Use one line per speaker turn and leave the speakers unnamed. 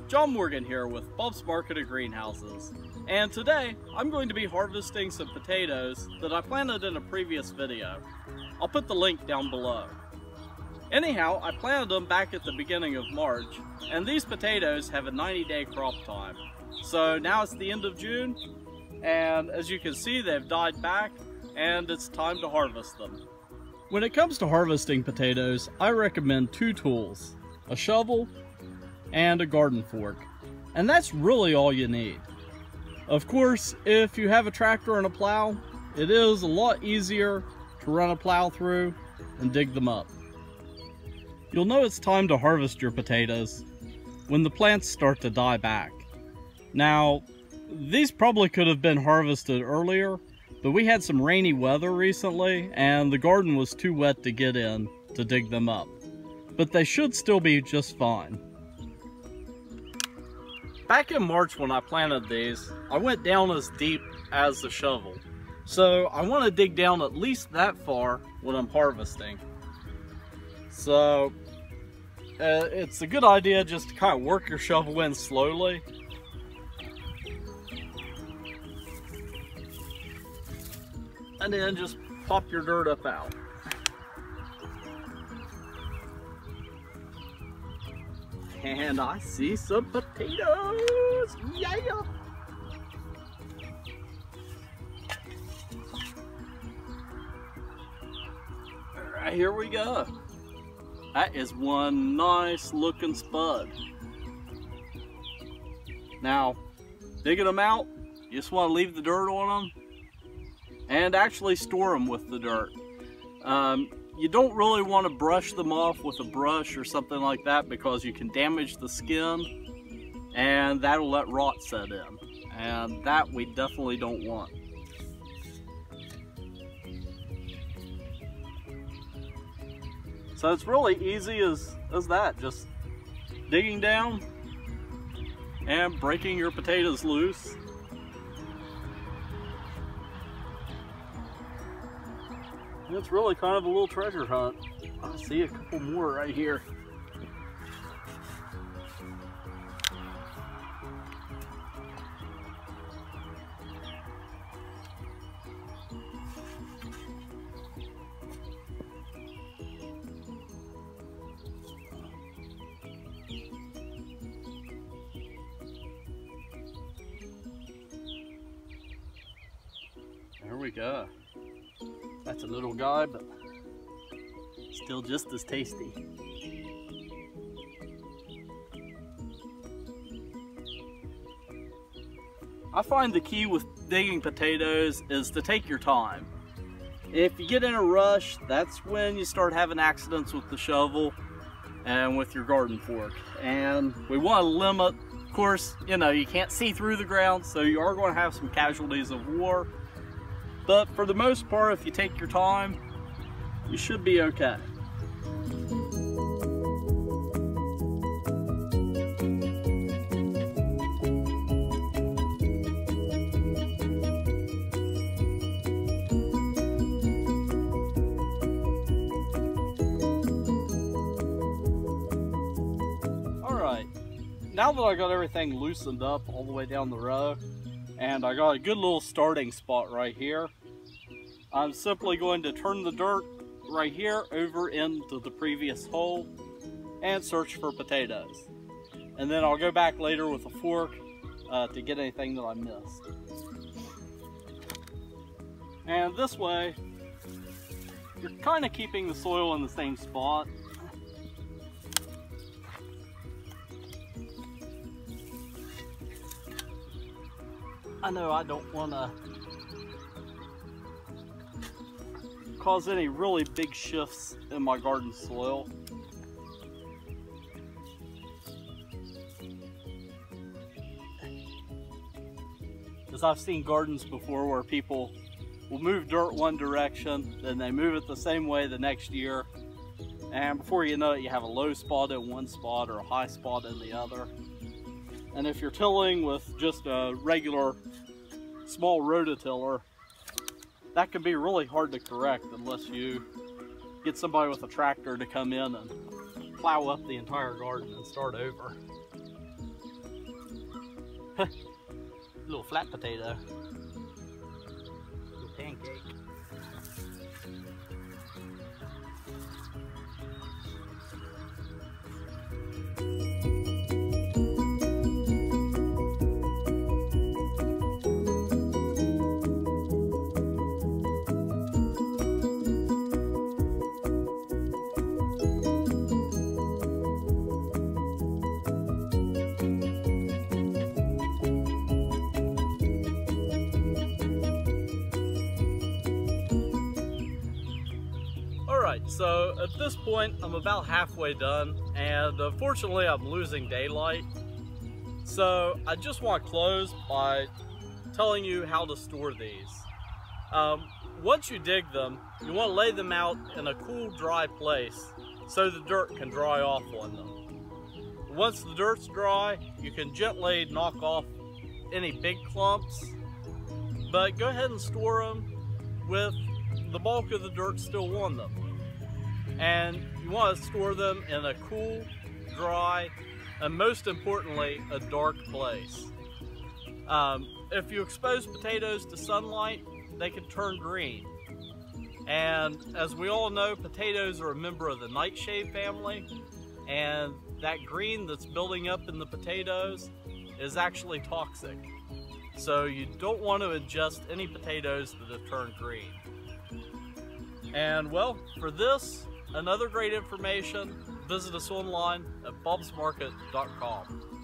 John Morgan here with Bob's Market of Greenhouses, and today I'm going to be harvesting some potatoes that I planted in a previous video. I'll put the link down below. Anyhow, I planted them back at the beginning of March, and these potatoes have a 90-day crop time. So now it's the end of June, and as you can see, they've died back, and it's time to harvest them. When it comes to harvesting potatoes, I recommend two tools: a shovel and a garden fork, and that's really all you need. Of course, if you have a tractor and a plow, it is a lot easier to run a plow through and dig them up. You'll know it's time to harvest your potatoes when the plants start to die back. Now, these probably could have been harvested earlier, but we had some rainy weather recently and the garden was too wet to get in to dig them up. But they should still be just fine. Back in March when I planted these, I went down as deep as the shovel. So I want to dig down at least that far when I'm harvesting. So it's a good idea just to kind of work your shovel in slowly. And then just pop your dirt up out. And I see some potatoes! Yeah! Alright, here we go. That is one nice looking spud. Now, digging them out, you just want to leave the dirt on them and actually store them with the dirt. You don't really want to brush them off with a brush or something like that because you can damage the skin and that'll let rot set in, and that we definitely don't want. So it's really easy as that, just digging down and breaking your potatoes loose. It's really kind of a little treasure hunt. I see a couple more right here. There we go. That's a little guy, but still just as tasty. I find the key with digging potatoes is to take your time. If you get in a rush, that's when you start having accidents with the shovel and with your garden fork. And we want to limit, of course, you can't see through the ground, so you are going to have some casualties of war. But for the most part, if you take your time, you should be okay. Alright, now that I got everything loosened up all the way down the row, and I got a good little starting spot right here, I'm simply going to turn the dirt right here over into the previous hole and search for potatoes. And then I'll go back later with a fork to get anything that I missed. And this way, you're kind of keeping the soil in the same spot. I know I don't want to cause any really big shifts in my garden soil. Because I've seen gardens before where people will move dirt one direction, then they move it the same way the next year, and before you know it, you have a low spot in one spot or a high spot in the other. And if you're tilling with just a regular small rototiller, that can be really hard to correct unless you get somebody with a tractor to come in and plow up the entire garden and start over. Little flat potato. Little pancake. Alright, so at this point I'm about halfway done, and unfortunately I'm losing daylight. So I just want to close by telling you how to store these. Once you dig them, you want to lay them out in a cool, dry place so the dirt can dry off on them. Once the dirt's dry, you can gently knock off any big clumps, but go ahead and store them with the bulk of the dirt still on them. And you want to store them in a cool, dry, and most importantly, a dark place. If you expose potatoes to sunlight, they can turn green. And as we all know, potatoes are a member of the nightshade family, and that green that's building up in the potatoes is actually toxic. So you don't want to ingest any potatoes that have turned green. And well, for this and other great information, visit us online at bobsmarket.com.